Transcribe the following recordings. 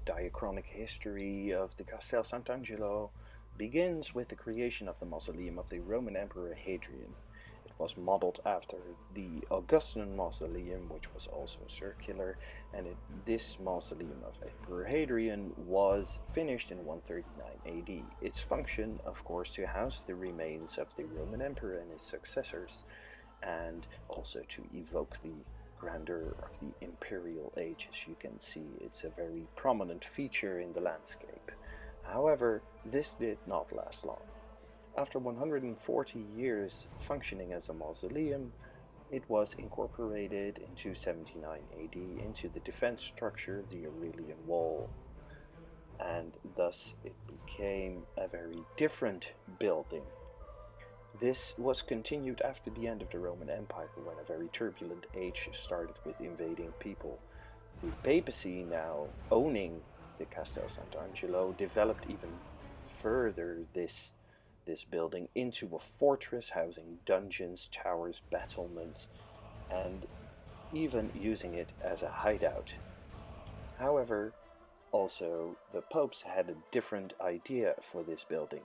diachronic history of the Castel Sant'Angelo begins with the creation of the mausoleum of the Roman Emperor Hadrian. It was modeled after the Augustan mausoleum, which was also circular, and this mausoleum of Emperor Hadrian was finished in 139 AD. Its function, of course, to house the remains of the Roman Emperor and his successors, and also to evoke the grandeur of the imperial age. As you can see, it's a very prominent feature in the landscape. However, this did not last long. After 140 years functioning as a mausoleum, it was incorporated into 79 AD into the defense structure, the Aurelian Wall, and thus it became a very different building. This was continued after the end of the Roman Empire, when a very turbulent age started with invading people. The papacy, now owning the Castel Sant'Angelo, developed even further this building into a fortress housing dungeons, towers, battlements, and even using it as a hideout. However, also the popes had a different idea for this building.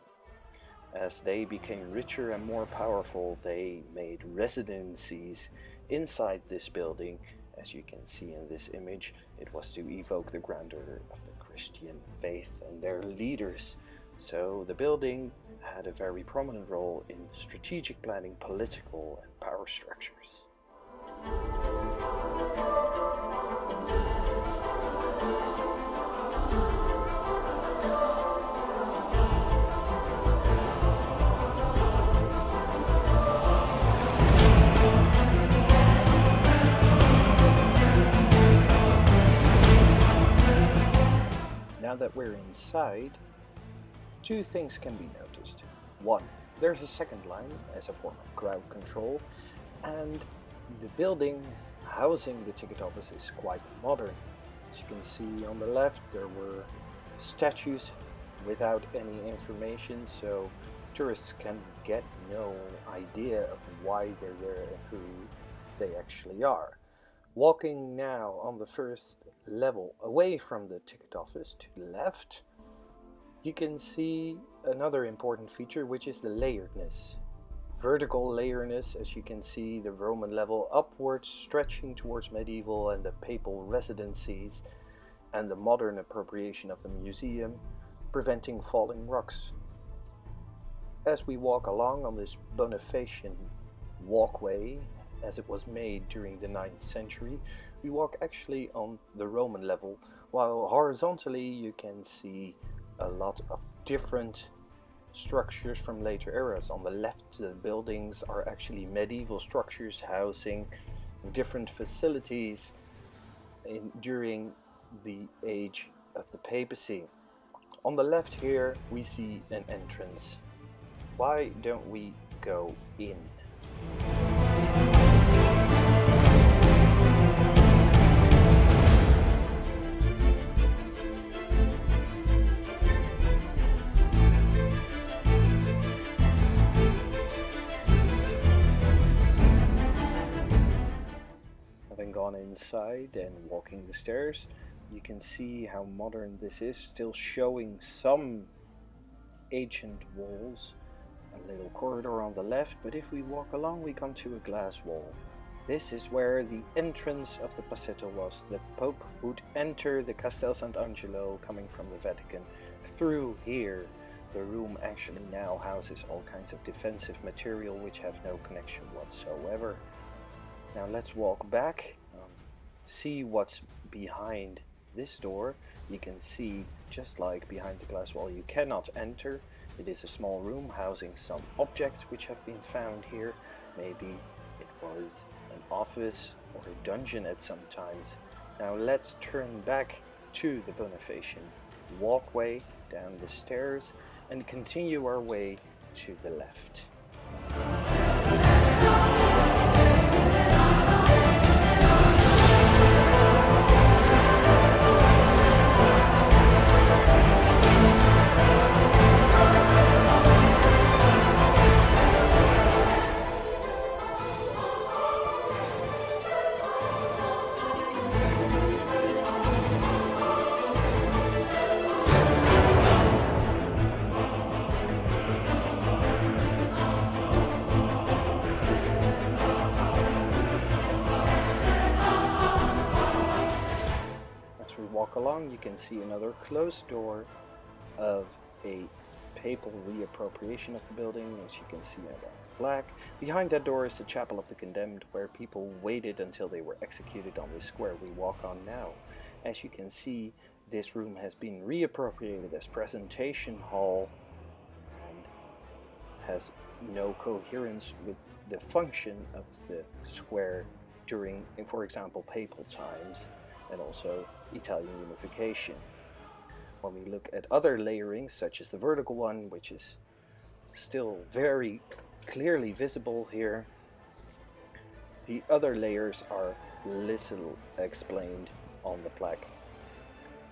As they became richer and more powerful, they made residencies inside this building. As you can see in this image, it was to evoke the grandeur of the Christian faith and their leaders. So the building had a very prominent role in strategic planning, political and power structures. Now that we're inside, two things can be noticed. One, there's a second line as a form of crowd control, and the building housing the ticket office is quite modern. As you can see on the left, there were statues without any information, so tourists can get no idea of why they're there and who they actually are. Walking now on the first level away from the ticket office to the left, you can see another important feature, which is the layeredness. Vertical layerness, as you can see the Roman level upwards stretching towards medieval and the papal residencies, and the modern appropriation of the museum, preventing falling rocks. As we walk along on this Bonifacian walkway, as it was made during the 9th century, we walk actually on the Roman level, while horizontally you can see a lot of different structures from later eras. On the left, the buildings are actually medieval structures housing different facilities during the age of the papacy. On the left here we see an entrance. Why don't we go in? Gone inside and walking the stairs, you can see how modern this is, still showing some ancient walls, a little corridor on the left, but if we walk along we come to a glass wall. This is where the entrance of the Passetto was. The Pope would enter the Castel Sant'Angelo coming from the Vatican through here. The room actually now houses all kinds of defensive material which have no connection whatsoever. Now let's walk back, see what's behind this door. You can see, just like behind the glass wall, you cannot enter. It is a small room housing some objects which have been found here. Maybe it was an office or a dungeon at some times. Now let's turn back to the Bonifacian walkway down the stairs and continue our way to the left. we walk along, you can see another closed door of a papal reappropriation of the building, as you can see now by black. Behind that door is the Chapel of the Condemned, where people waited until they were executed on this square we walk on now. As you can see, this room has been reappropriated as presentation hall and has no coherence with the function of the square during, for example, papal times and also Italian unification. When we look at other layerings, such as the vertical one, which is still very clearly visible here, the other layers are little explained on the plaque.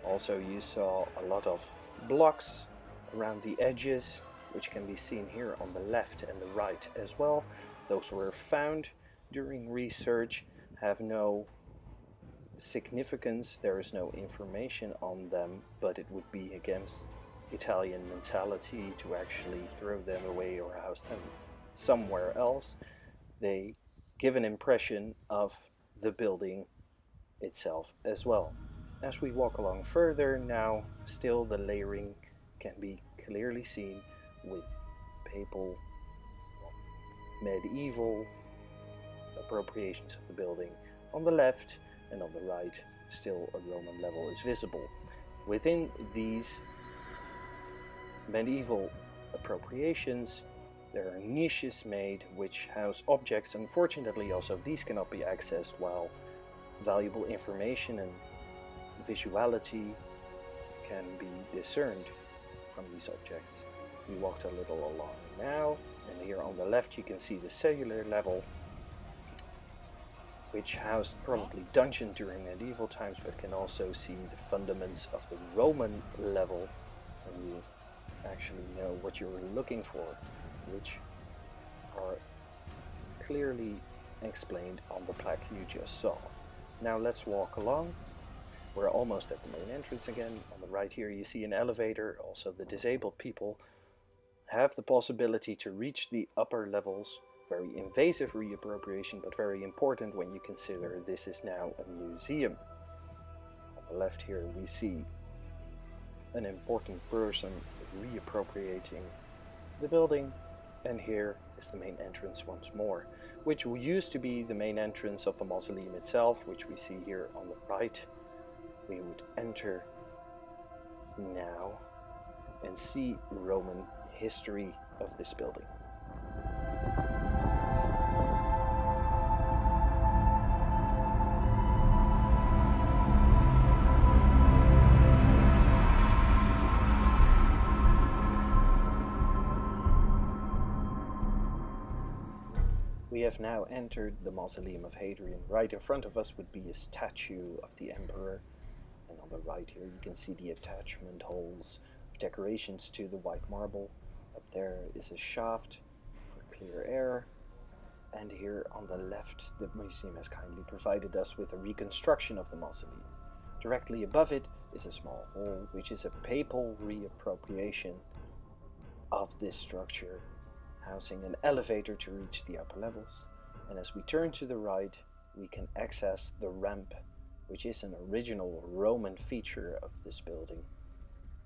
Also, you saw a lot of blocks around the edges, which can be seen here on the left and the right as well. Those were found during research, have no significance, there is no information on them, but it would be against Italian mentality to actually throw them away or house them somewhere else. They give an impression of the building itself as well. As we walk along further now, still the layering can be clearly seen with papal, medieval appropriations of the building on the left, and on the right still a Roman level is visible. Within these medieval appropriations there are niches made which house objects. Unfortunately also these cannot be accessed, while valuable information and visuality can be discerned from these objects. We walked a little along now, and here on the left you can see the cellular level, which housed probably dungeon during medieval times, but can also see the fundaments of the Roman level, and you actually know what you're looking for, which are clearly explained on the plaque you just saw. Now let's walk along. We're almost at the main entrance again. On the right here you see an elevator. Also the disabled people have the possibility to reach the upper levels. Very invasive reappropriation, but very important when you consider this is now a museum. On the left here we see an important person reappropriating the building, and here is the main entrance once more, which used to be the main entrance of the mausoleum itself, which we see here on the right. We would enter now and see Roman history of this building. We have now entered the mausoleum of Hadrian. Right in front of us would be a statue of the emperor, and on the right here you can see the attachment holes of decorations to the white marble. Up there is a shaft for clear air, and here on the left the museum has kindly provided us with a reconstruction of the mausoleum. Directly above it is a small hole, which is a papal reappropriation of this structure, housing an elevator to reach the upper levels. And as we turn to the right, we can access the ramp, which is an original Roman feature of this building,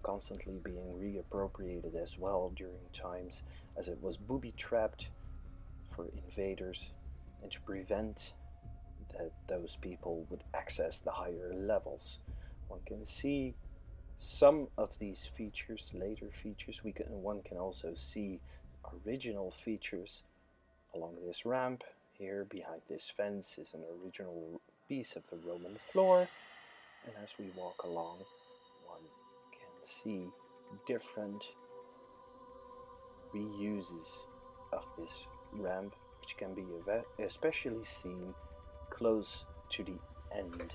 constantly being reappropriated as well during times as it was booby-trapped for invaders and to prevent that those people would access the higher levels. One can see some of these features, later features. One can also see original features along this ramp. Here behind this fence is an original piece of the Roman floor, and as we walk along one can see different reuses of this ramp, which can be especially seen close to the end.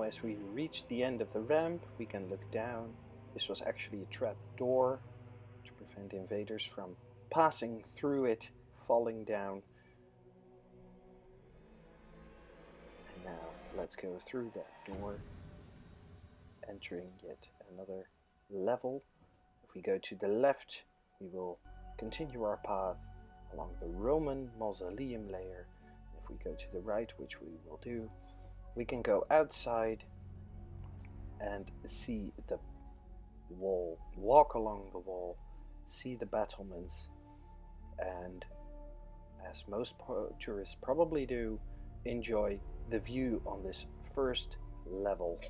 as we reach the end of the ramp, we can look down. This was actually a trap door to prevent invaders from passing through it, falling down. And now let's go through that door, entering yet another level. If we go to the left, we will continue our path along the Roman mausoleum layer. If we go to the right, which we will do, we can go outside and see the wall, walk along the wall, see the battlements, and as most tourists probably do, enjoy the view on this first level.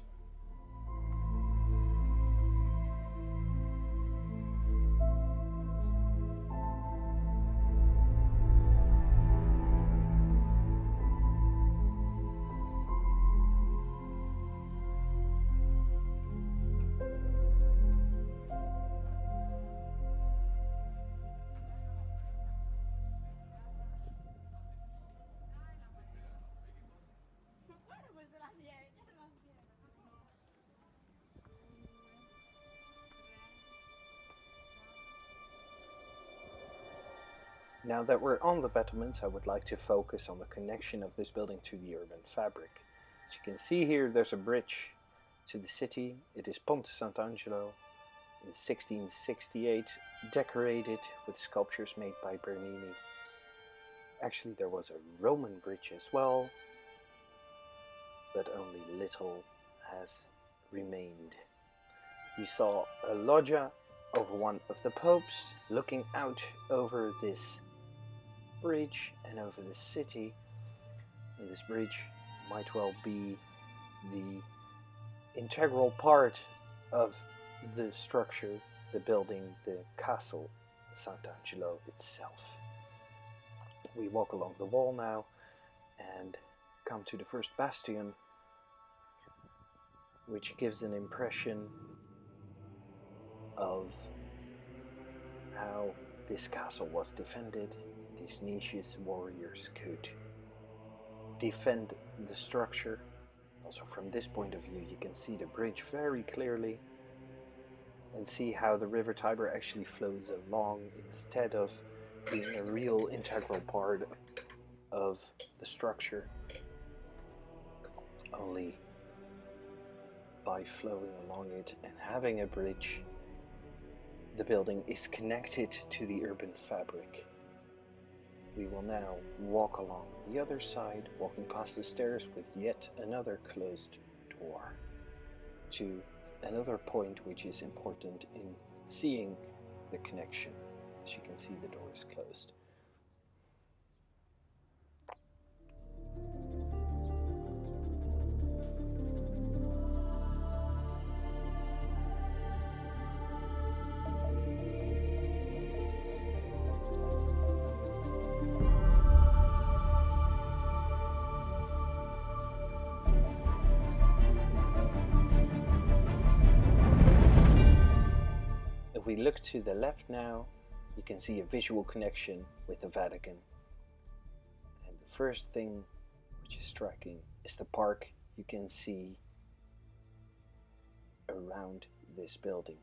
Now that we're on the battlements, I would like to focus on the connection of this building to the urban fabric. As you can see here, there's a bridge to the city. It is Ponte Sant'Angelo in 1668, decorated with sculptures made by Bernini. Actually, there was a Roman bridge as well, but only little has remained. We saw a loggia over one of the popes, looking out over this bridge and over the city. And this bridge might well be the integral part of the structure, the building, the castle Sant'Angelo itself. We walk along the wall now and come to the first bastion, which gives an impression of how this castle was defended. In these niches, warriors could defend the structure. Also from this point of view, you can see the bridge very clearly and see how the river Tiber actually flows along instead of being a real integral part of the structure, only by flowing along it and having a bridge. The building is connected to the urban fabric. We will now walk along the other side, walking past the stairs with yet another closed door, to another point which is important in seeing the connection. As you can see, the door is closed. If we look to the left now, you can see a visual connection with the Vatican. And the first thing which is striking is the park you can see around this building.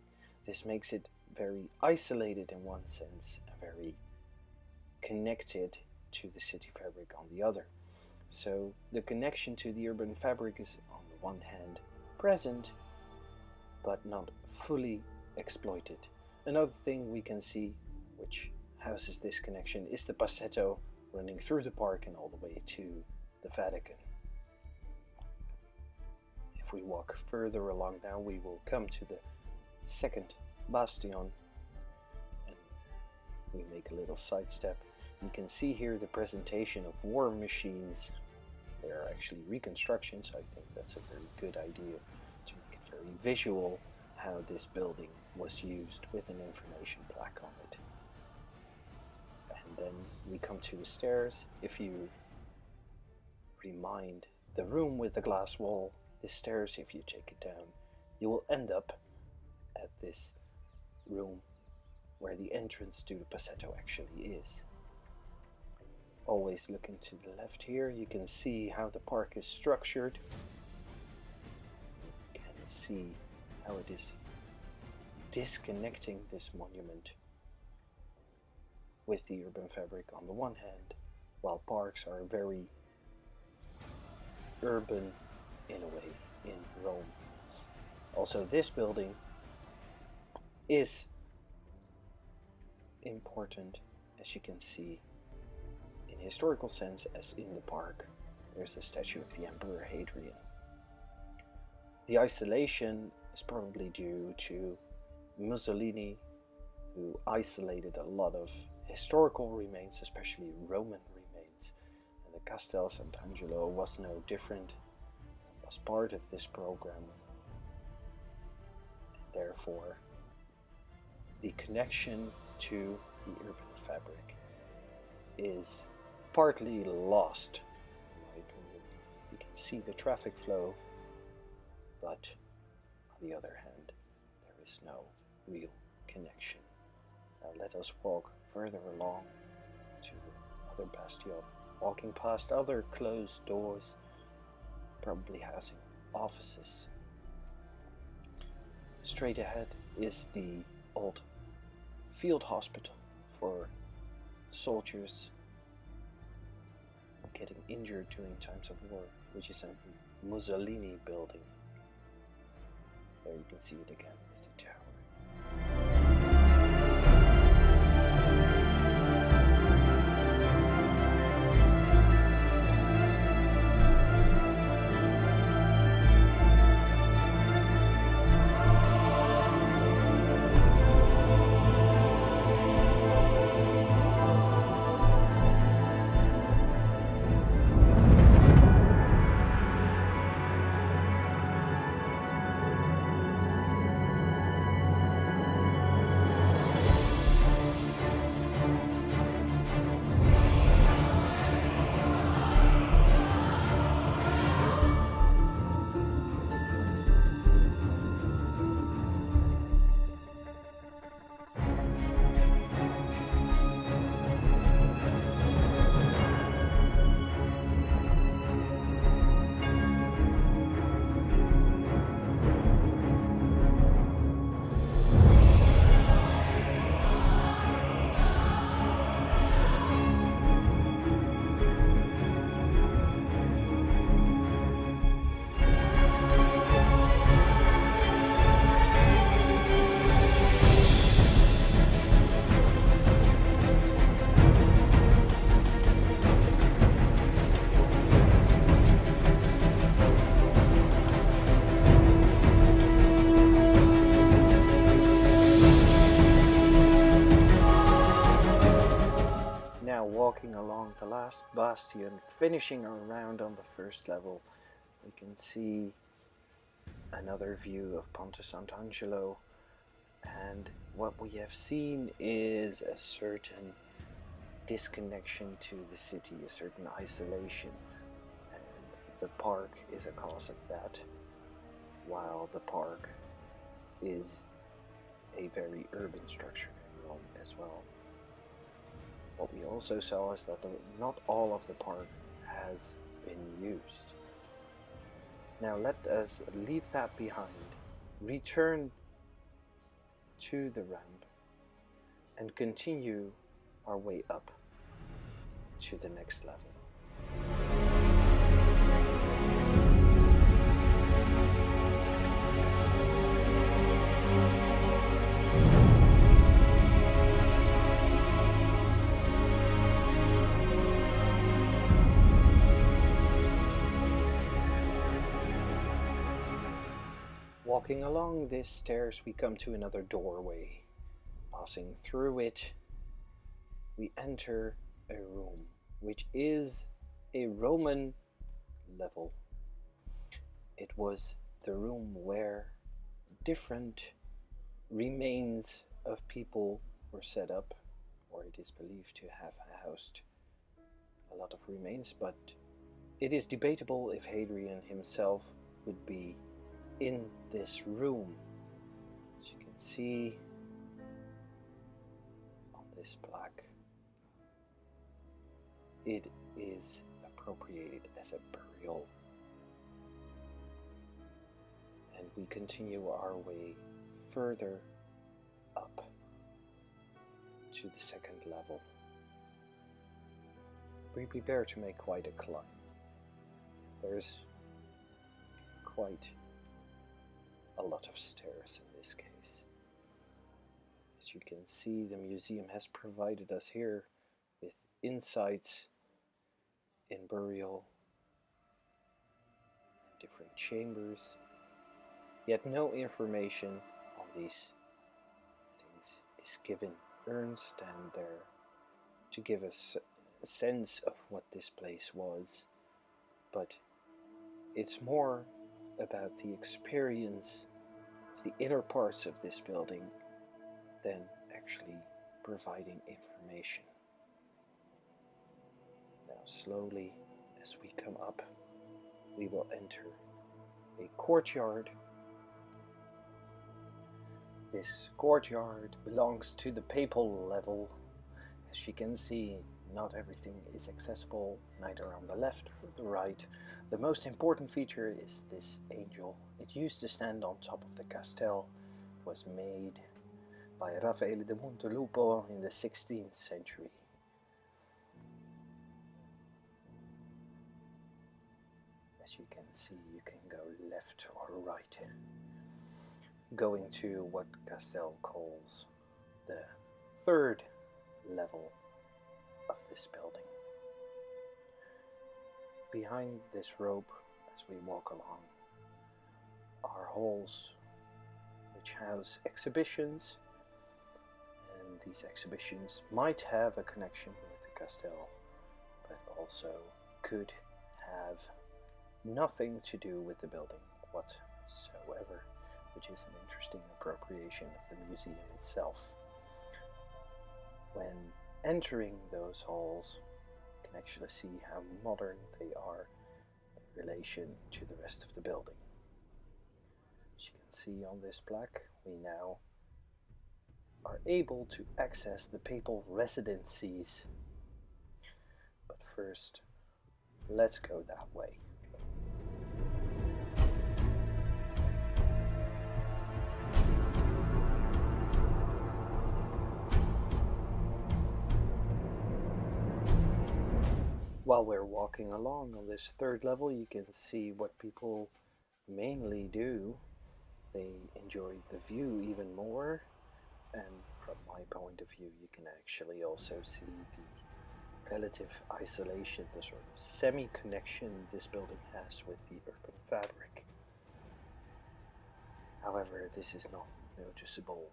This makes it very isolated in one sense and very connected to the city fabric on the other. So the connection to the urban fabric is on the one hand present, but not fully exploited. Another thing we can see which houses this connection is the Passetto running through the park and all the way to the Vatican. If we walk further along now, we will come to the second bastion and we make a little sidestep. You can see here the presentation of war machines. They are actually reconstructions. I think that's a very good idea to make it very visual how this building was used with an information plaque on it. And then we come to the stairs. If you remind the room with the glass wall, the stairs, if you take it down, you will end up at this room where the entrance to the Passetto actually is. Always looking to the left here, you can see how the park is structured. can see how it is disconnecting this monument with the urban fabric on the one hand, while parks are very urban in a way in Rome. Also, this building is important, as you can see, in historical sense, as in the park there's a statue of the Emperor Hadrian. The isolation is probably due to Mussolini, who isolated a lot of historical remains, especially Roman remains, and the Castel Sant'Angelo was no different, was part of this program, and therefore the connection to the urban fabric is partly lost, in my opinion. You can see the traffic flow, but on the other hand, there is no real connection. Now let us walk further along to another bastion, walking past other closed doors, probably housing offices. Straight ahead is the old field hospital for soldiers getting injured during times of war, which is a Mussolini building. There you can see it again with the tower. Walking along the last bastion, finishing our round on the first level, we can see another view of Ponte Sant'Angelo, and what we have seen is a certain disconnection to the city, a certain isolation, and the park is a cause of that, while the park is a very urban structure in Rome as well. What we also saw is that not all of the park has been used. Now let us leave that behind, return to the ramp, and continue our way up to the next level. Walking along this stairs, we come to another doorway. Passing through it, we enter a room, which is a Roman level. It was the room where different remains of people were set up, or it is believed to have housed a lot of remains, but it is debatable if Hadrian himself would be in this room. As you can see on this plaque, it is appropriated as a burial, and and we continue our way further up to the second level. We prepare to make quite a climb. There's quite a lot of stairs in this case. As you can see, the museum has provided us here with insights in burial, different chambers, yet no information on these things is given. Urns stand there to give us a sense of what this place was, but it's more about the experience of the inner parts of this building than actually providing information. Now slowly, as we come up, we will enter a courtyard. This courtyard belongs to the papal level. As you can see, not everything is accessible, neither on the left or the right. The most important feature is this angel. It used to stand on top of the castel, was made by Raffaele da Montelupo in the 16th century. As you can see, you can go left or right, going to what Castel calls the third level of this building. Behind this rope, as we walk along, are halls which house exhibitions, and these exhibitions might have a connection with the Castel, but also could have nothing to do with the building whatsoever, which is an interesting appropriation of the museum itself. When entering those halls, you can actually see how modern they are in relation to the rest of the building. As you can see on this plaque, we now are able to access the papal residencies. But first, let's go that way. While we're walking along on this third level, you can see what people mainly do. They enjoy the view even more, and from my point of view, you can actually also see the relative isolation, the sort of semi-connection this building has with the urban fabric. However, this is not noticeable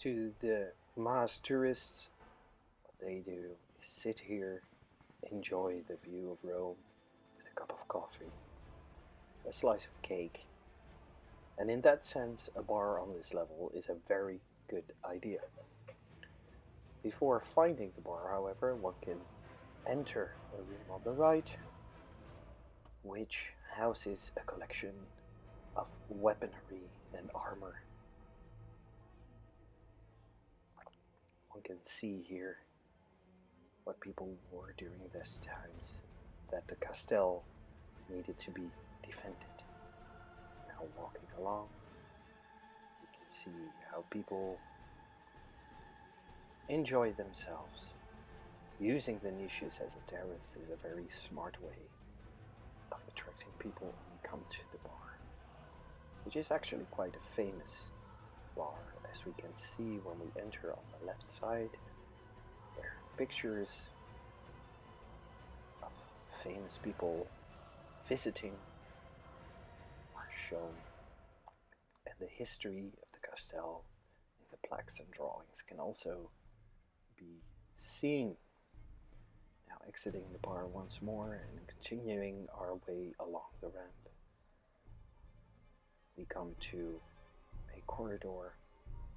to the mass tourists. What they do is sit here, enjoy the view of Rome with a cup of coffee, a slice of cake, and in that sense a bar on this level is a very good idea. Before finding the bar, however, one can enter a room on the right, which houses a collection of weaponry and armor. One can see here what people wore during these times, that the castel needed to be defended. Now walking along, you can see how people enjoy themselves. Using the niches as a terrace is a very smart way of attracting people when you come to the bar, which is actually quite a famous bar, as we can see when we enter on the left side, where pictures of famous people visiting are shown, and the history of the castel in the plaques and drawings can also be seen. Now exiting the bar once more and continuing our way along the ramp, we come to a corridor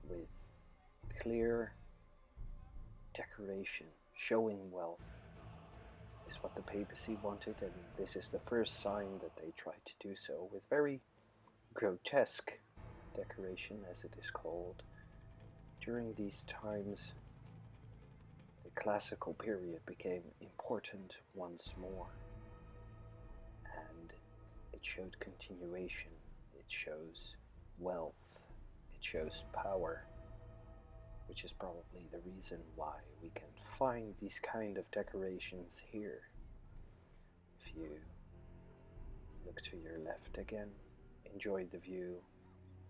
with clear decoration showing wealth. Is what the papacy wanted, and this is the first sign that they tried to do so, with very grotesque decoration, as it is called. During these times, the classical period became important once more, and it showed continuation it shows wealth, it shows power, which is probably the reason why we can find these kind of decorations here. If you look to your left again, enjoy the view,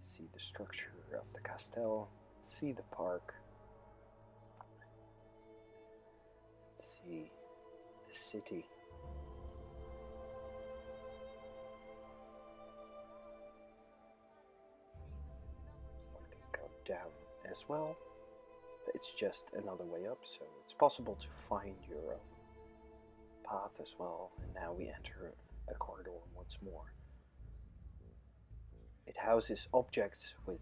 see the structure of the castel, see the park, see the city. One can go down as well. It's just another way up, so it's possible to find your own path as well. And now we enter a corridor once more. It houses objects with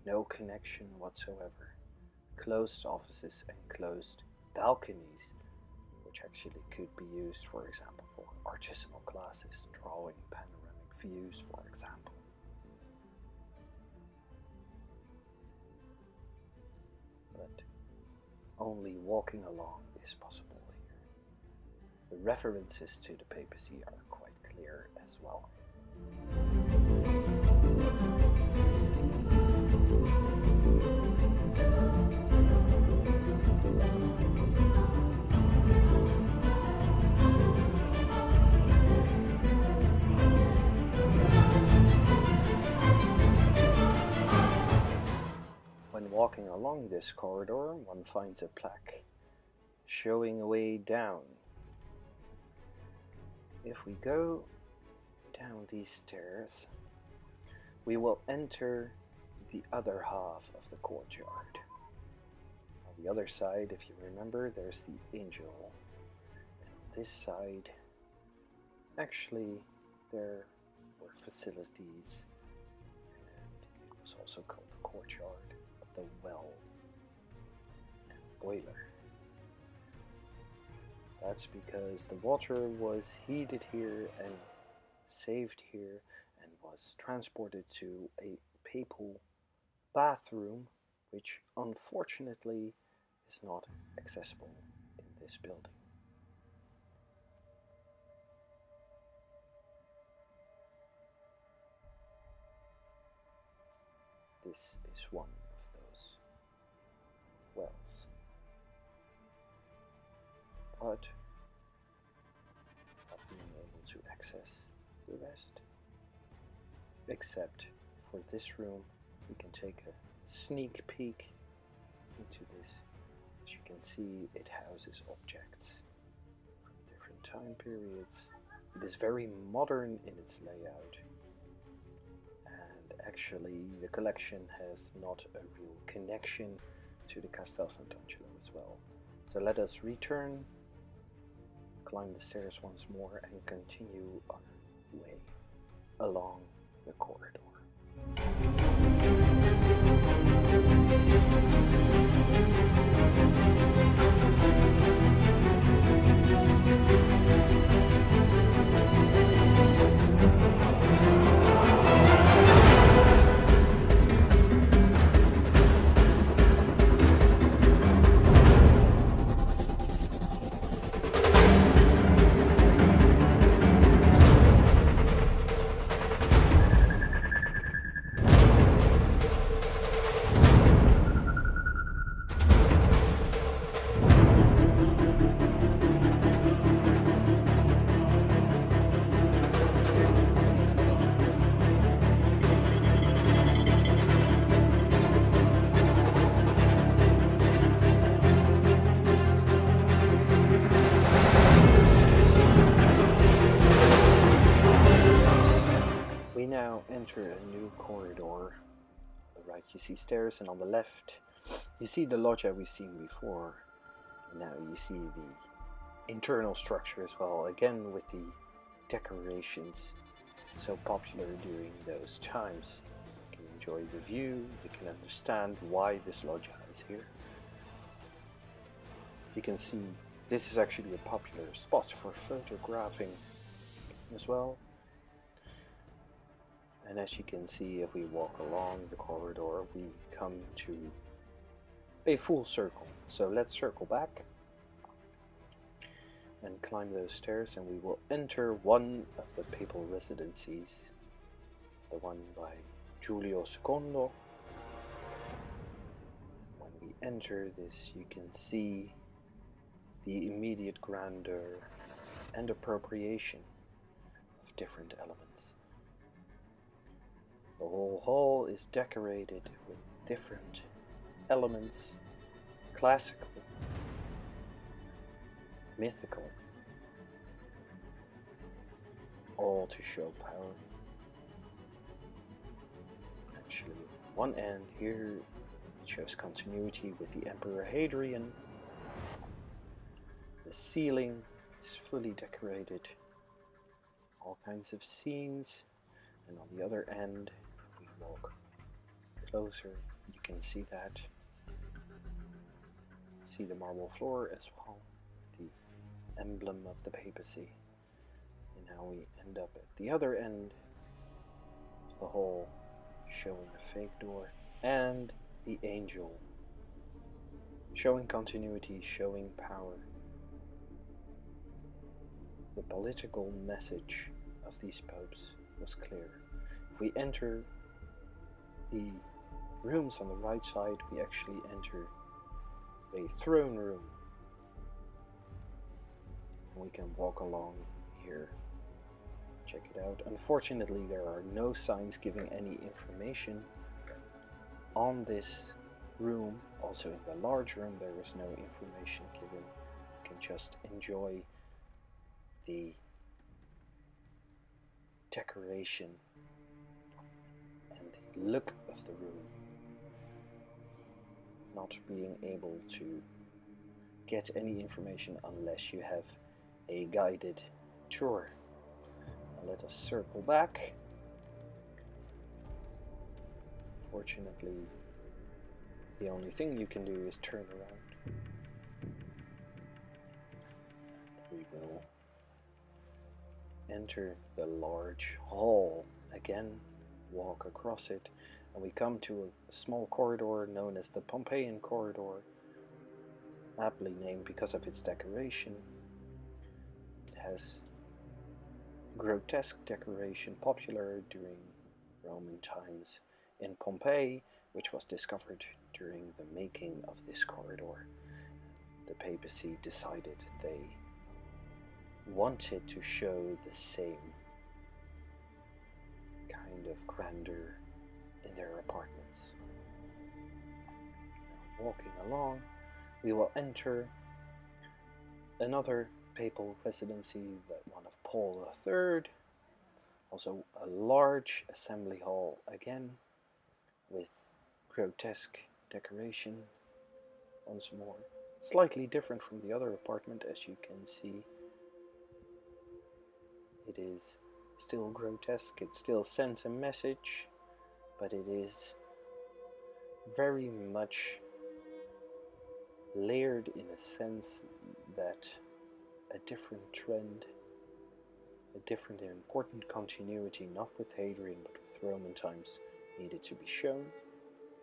no connection whatsoever. Closed offices and closed balconies, which actually could be used, for example, for artisanal classes, drawing panoramic views, for example. But only walking along is possible here. The references to the papacy are quite clear as well. When walking along this corridor, one finds a plaque showing a way down. If we go down these stairs, we will enter the other half of the courtyard. On the other side, if you remember, there's the angel. And on this side, actually, there were facilities, and it was also called the courtyard of the well and boiler. That's because the water was heated here and saved here and was transported to a papal bathroom, which unfortunately is not accessible in this building. This is one of those wells. But not being able to access the rest, except for this room. We can take a sneak peek into this. As you can see, it houses objects from different time periods. It is very modern in its layout, and actually the collection has not a real connection to the Castel Sant'Angelo as well. So let us return, climb the stairs once more, and continue our way along the corridor. Enter a new corridor. On the right you see stairs, and on the left you see the loggia we've seen before. Now you see the internal structure as well, again with the decorations so popular during those times. You can enjoy the view, you can understand why this loggia is here. You can see this is actually a popular spot for photographing as well. And as you can see, if we walk along the corridor, we come to a full circle. So let's circle back and climb those stairs, and we will enter one of the papal residencies. the one by Giulio II. When we enter this, you can see the immediate grandeur and appropriation of different elements. The whole hall is decorated with different elements, classical, mythical, all to show power. Actually, one end here shows continuity with the Emperor Hadrian. The ceiling is fully decorated, all kinds of scenes, and on the other end, if we walk closer, you can see that. See the marble floor as well, the emblem of the papacy. And now we end up at the other end of the hall, showing a fake door and the angel, showing continuity, showing power. The political message of these popes was clear. If we enter the rooms on the right side, we actually enter a throne room. And we can walk along here. Check it out. Unfortunately, there are no signs giving any information on this room. Also in the large room, there is no information given. You can just enjoy the decoration and the look of the room, not being able to get any information unless you have a guided tour. Now let us circle back. Fortunately, the only thing you can do is turn around. We will enter the large hall again, walk across it, and we come to a small corridor known as the Pompeian corridor, aptly named because of its decoration. It has grotesque decoration popular during Roman times in Pompeii, which was discovered during the making of this corridor. The papacy decided they wanted to show the same kind of grandeur in their apartments. Now, walking along, we will enter another papal residency, that one of Paul III, also a large assembly hall again with grotesque decoration once more, slightly different from the other apartment, as you can see. It is still grotesque, it still sends a message, but it is very much layered in a sense that a different trend, a different and important continuity, not with Hadrian but with Roman times, needed to be shown.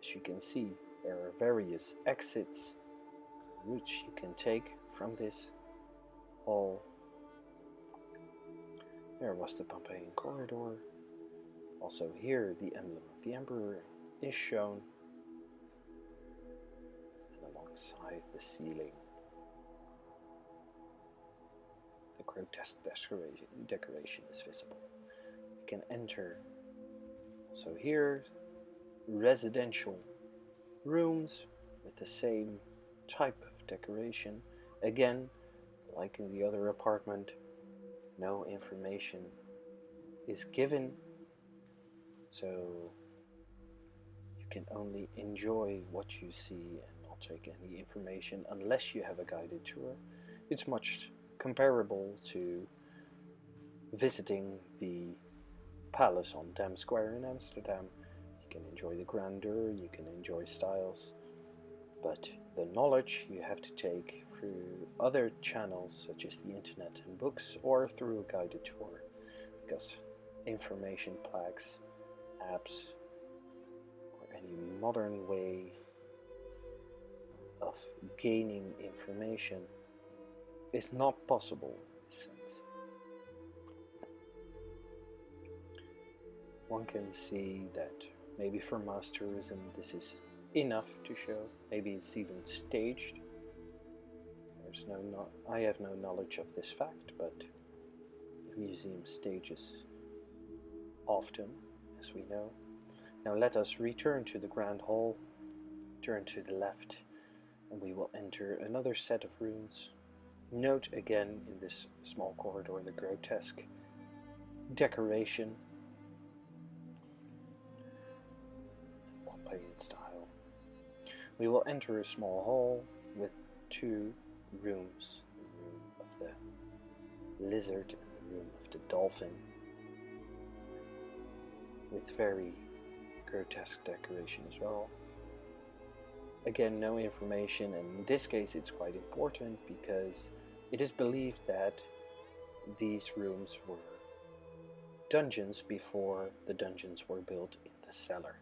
As you can see, there are various exits, routes you can take from this hall. There was the Pompeian corridor. Also here, the emblem of the emperor is shown. And alongside the ceiling, the grotesque decoration is visible. You can enter also here residential rooms with the same type of decoration. Again, like in the other apartment, no information is given, so you can only enjoy what you see and not take any information unless you have a guided tour. It's much comparable to visiting the palace on Dam Square in Amsterdam. You can enjoy the grandeur, you can enjoy styles, but the knowledge you have to take through other channels such as the internet and books, or through a guided tour, because information plaques, apps, or any modern way of gaining information is not possible in this sense. one can see that maybe for mass tourism this is enough to show. Maybe it's even staged. I have no knowledge of this fact, but the museum stages often, as we know. Now let us return to the Grand Hall, turn to the left, and we will enter another set of rooms. Note again in this small corridor the grotesque decoration, Pompeian style. We will enter a small hall with two rooms, the room of the lizard and the room of the dolphin, with very grotesque decoration as well. Again, no information, and in this case it's quite important because it is believed that these rooms were dungeons before the dungeons were built in the cellar.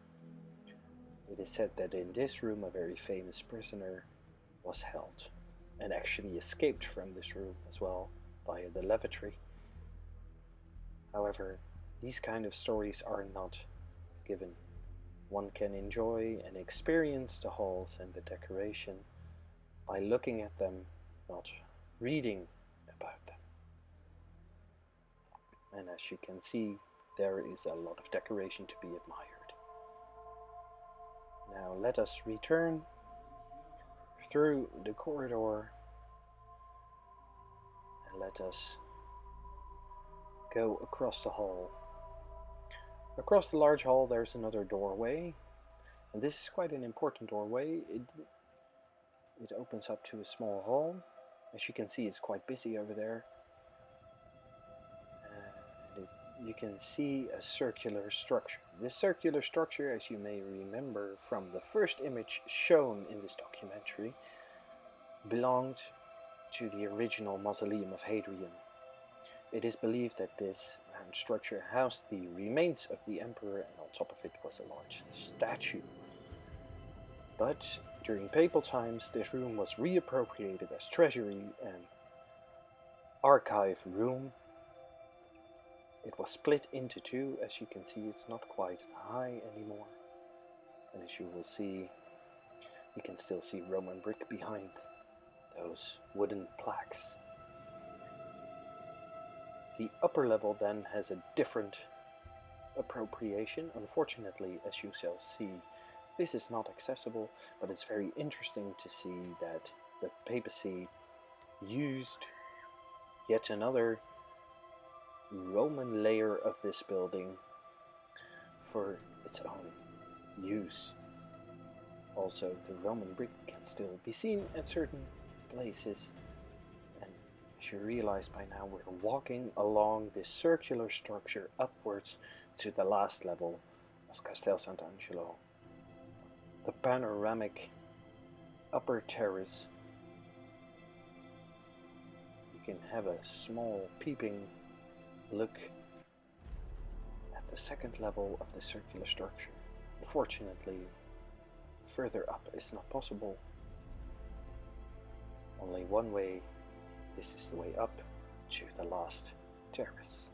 It is said that in this room a very famous prisoner was held and actually escaped from this room as well via the lavatory. However, these kind of stories are not given. One can enjoy and experience the halls and the decoration by looking at them, not reading about them. And as you can see, there is a lot of decoration to be admired. Now let us return through the corridor and let us go across the hall. Across the large hall there's another doorway, and this is quite an important doorway. It opens up to a small hall. As you can see, it's quite busy over there. You can see a circular structure. This circular structure, as you may remember from the first image shown in this documentary, belonged to the original mausoleum of Hadrian. It is believed that this round structure housed the remains of the emperor, and on top of it was a large statue. But during papal times, this room was reappropriated as treasury and archive room. It was split into two. As you can see, it's not quite high anymore. And as you will see, you can still see Roman brick behind those wooden plaques. The upper level then has a different appropriation. Unfortunately, as you shall see, this is not accessible, but it's very interesting to see that the papacy used yet another Roman layer of this building for its own use. Also, the Roman brick can still be seen at certain places, and as you realize by now, we're walking along this circular structure upwards to the last level of Castel Sant'Angelo. The panoramic upper terrace. You can have a small peeping look at the second level of the circular structure. Unfortunately, further up is not possible. Only one way. This is the way up to the last terrace.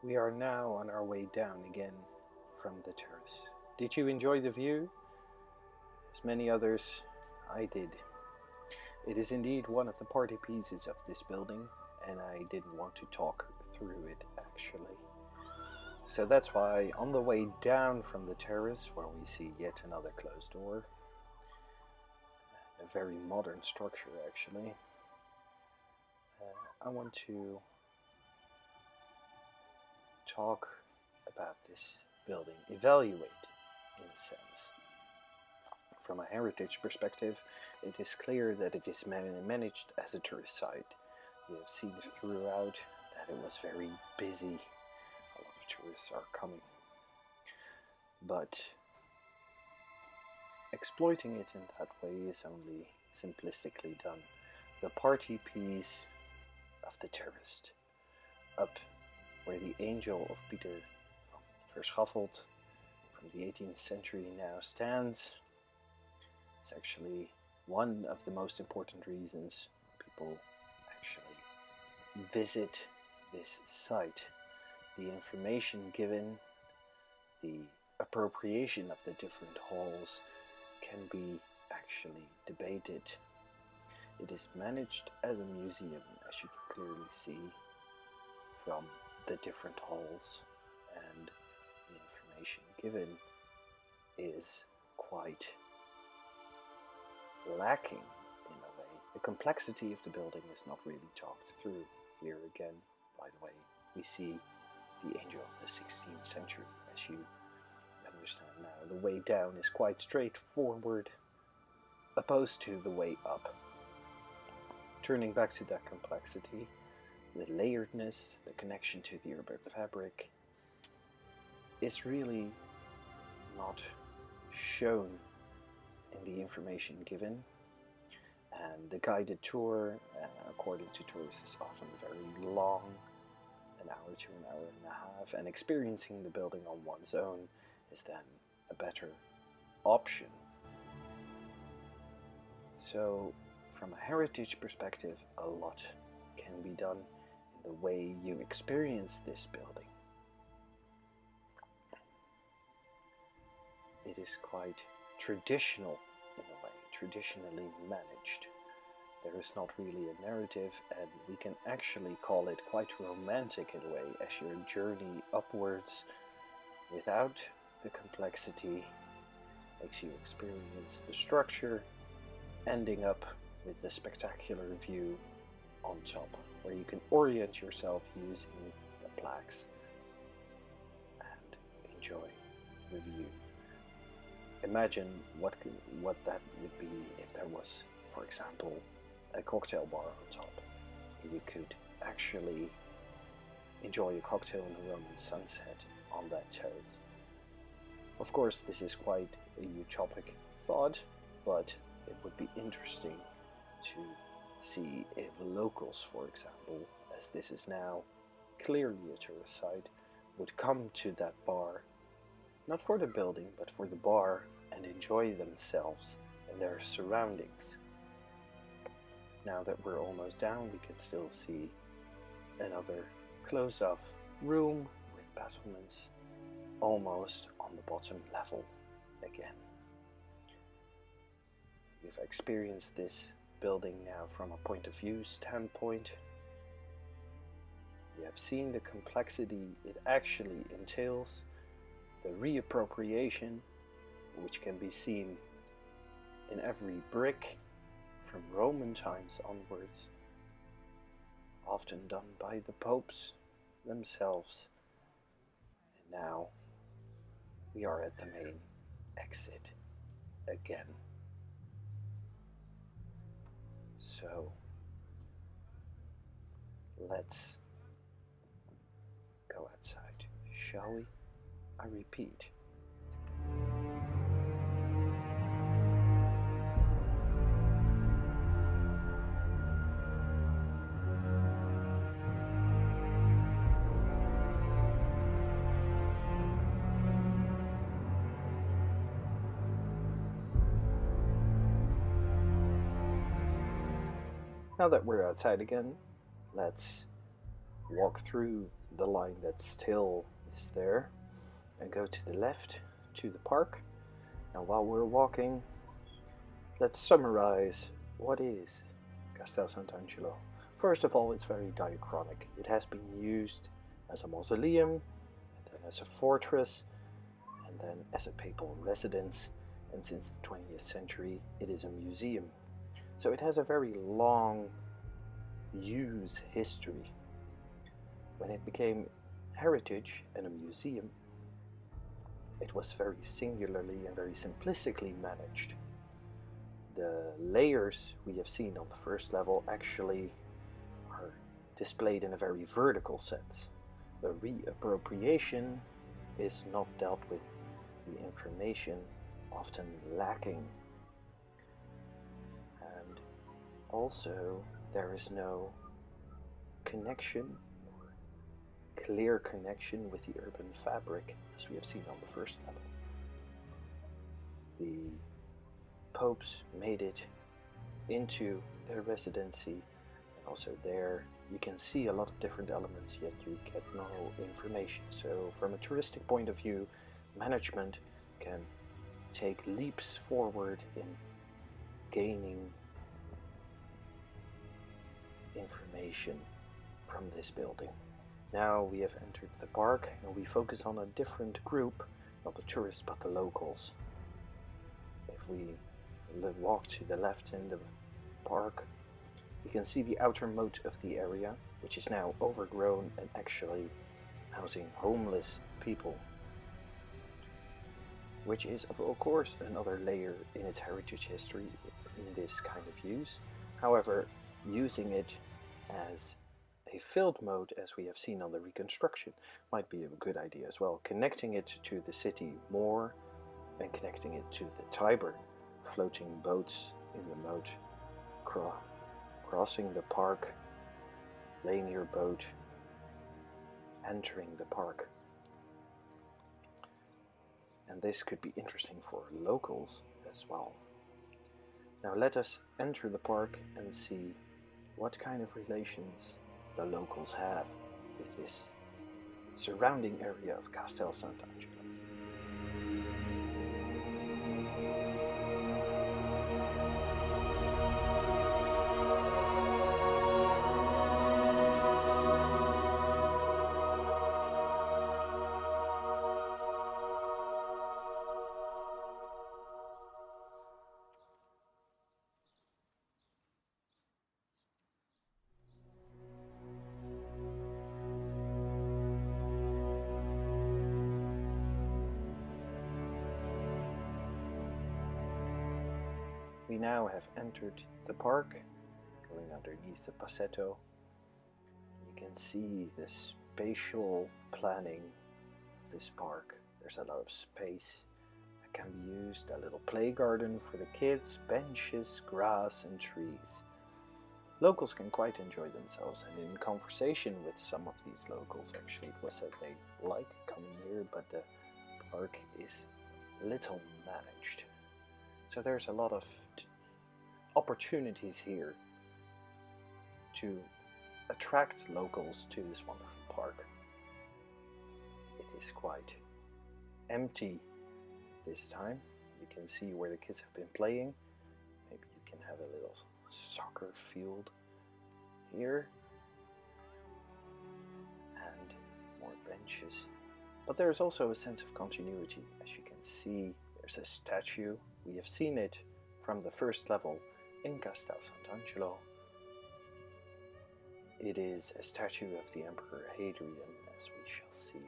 We are now on our way down again from the terrace. Did you enjoy the view? As many others, I did. It is indeed one of the party pieces of this building, and I didn't want to talk through it actually. So that's why on the way down from the terrace, where we see yet another closed door, a very modern structure actually, I want to talk about this building, evaluate in a sense. From a heritage perspective, it is clear that it is managed as a tourist site. We have seen throughout that it was very busy. A lot of tourists are coming. But exploiting it in that way is only simplistically done. The party piece of the terraced, up where the angel of Peter Verschaffelt from the 18th century now stands, is actually one of the most important reasons people actually visit this site. The information given, the appropriation of the different halls can be actually debated. It is managed as a museum, as you can clearly see from the different halls, and the information given is quite lacking in a way. The complexity of the building is not really talked through. Here again, by the way, we see the angel of the 16th century, as you understand now. The way down is quite straightforward, opposed to the way up. Turning back to that complexity, the layeredness, the connection to the urban fabric is really not shown in the information given, and the guided tour, according to tourists, is often very long, an hour to an hour and a half, and experiencing the building on one's own is then a better option. So from a heritage perspective, a lot can be done in the way you experience this building. It is quite traditional in a way, traditionally managed. There is not really a narrative, and we can actually call it quite romantic in a way, as your journey upwards without the complexity makes you experience the structure, ending up with the spectacular view on top, where you can orient yourself using the plaques and enjoy the view. Imagine what that would be if there was, for example, a cocktail bar on top. You could actually enjoy a cocktail in the Roman sunset on that terrace. Of course, this is quite a utopic thought, but it would be interesting to see if locals, for example, as this is now clearly a tourist site, would come to that bar, not for the building, but for the bar, and enjoy themselves and their surroundings. Now that we're almost down, we can still see another close-off room with battlements almost on the bottom level again. We've experienced this building now from a point of view standpoint. We have seen the complexity it actually entails, the reappropriation, which can be seen in every brick from Roman times onwards, often done by the popes themselves. And now we are at the main exit again. So let's go outside, shall we? I repeat. Now that we're outside again, let's walk through the line that still is there and go to the left to the park. And while we're walking, let's summarize what is Castel Sant'Angelo. First of all, it's very diachronic. It has been used as a mausoleum, and then as a fortress, and then as a papal residence, and since the 20th century it is a museum. So it has a very long use history. When it became heritage and a museum, it was very singularly and very simplistically managed. The layers we have seen on the first level actually are displayed in a very vertical sense. The reappropriation is not dealt with, the information often lacking. And also there is no connection, or clear connection with the urban fabric as we have seen on the first level. The popes made it into their residency, and also there you can see a lot of different elements, yet you get no information. So from a touristic point of view, management can take leaps forward in gaining information from this building. Now we have entered the park and we focus on a different group, not the tourists but the locals. If we walk to the left in the park, you can see the outer moat of the area, which is now overgrown and actually housing homeless people, which is of course another layer in its heritage history in this kind of use. However, using it as a filled moat, as we have seen on the reconstruction, might be a good idea as well. Connecting it to the city more and connecting it to the Tiber, floating boats in the moat, crossing the park, laying your boat, entering the park. And this could be interesting for locals as well. Now let us enter the park and see what kind of relations the locals have with this surrounding area of Castel Sant'Angelo. We now have entered the park, going underneath the passetto. You can see the spatial planning of this park. There's a lot of space that can be used, a little play garden for the kids, benches, grass and trees. Locals can quite enjoy themselves, and in conversation with some of these locals, actually, it was said they like coming here, but the park is little managed. So there's a lot of opportunities here to attract locals to this wonderful park. It is quite empty this time. You can see where the kids have been playing. Maybe you can have a little soccer field here and more benches. But there's also a sense of continuity. As you can see, there's a statue. We have seen it from the first level in Castel Sant'Angelo. It is a statue of the Emperor Hadrian, as we shall see.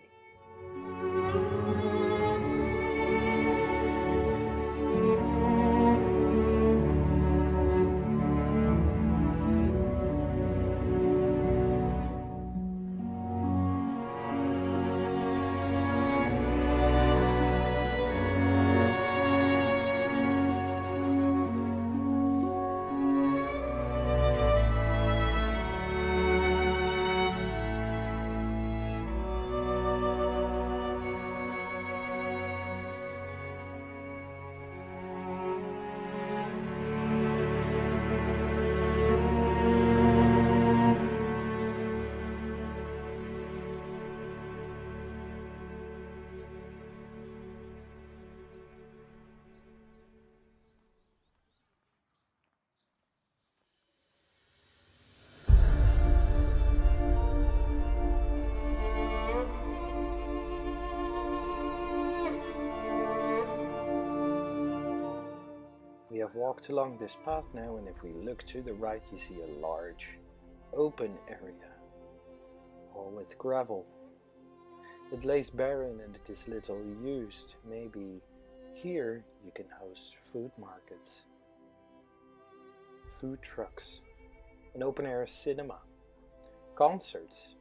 have walked along this path now, and if we look to the right you see a large open area, all with gravel. It lays barren and it is little used. Maybe here you can host food markets, food trucks, an open air cinema, concerts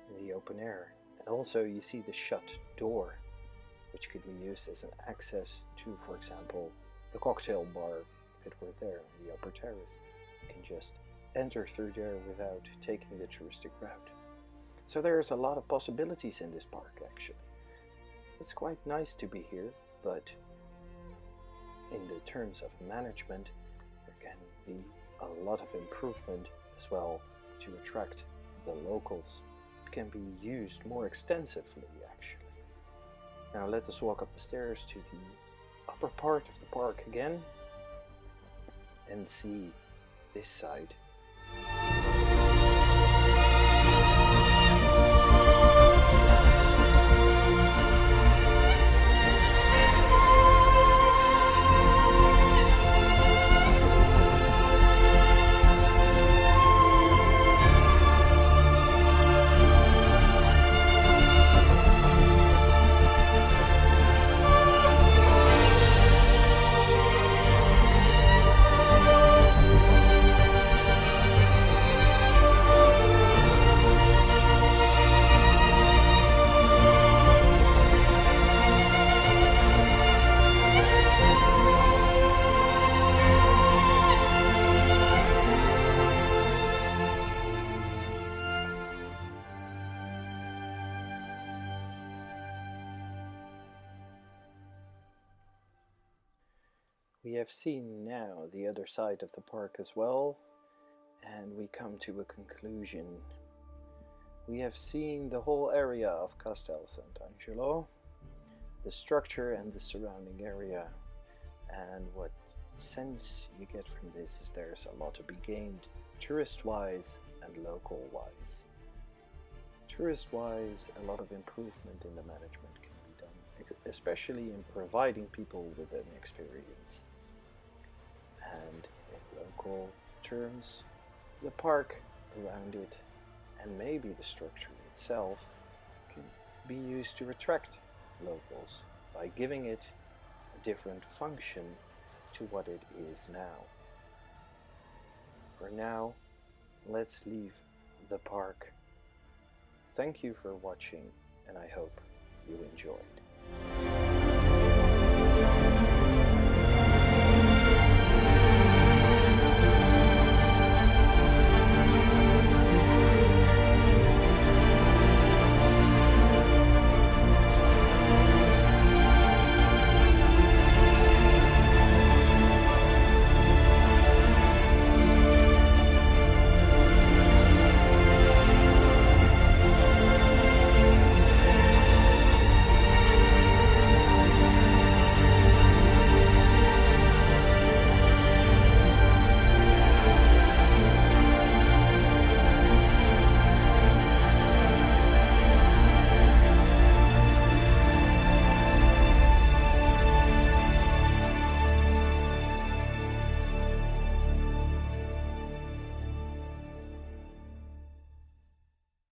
in the open air, and also you see the shut door, which could be used as an access to, for example, the cocktail bar if it were there on the upper terrace. You can just enter through there without taking the touristic route. So there's a lot of possibilities in this park actually. It's quite nice to be here, but in the terms of management there can be a lot of improvement as well to attract the locals. It can be used more extensively actually. Now let us walk up the stairs to the upper part of the park again and see this side. We have seen now the other side of the park as well, and we come to a conclusion. We have seen the whole area of Castel Sant'Angelo, the structure and the surrounding area, and what sense you get from this is there's a lot to be gained tourist-wise and local-wise. Tourist-wise, a lot of improvement in the management can be done, especially in providing people with an experience. And in local terms, the park around it and maybe the structure itself can be used to attract locals by giving it a different function to what it is now. For now, let's leave the park. Thank you for watching, and I hope you enjoyed.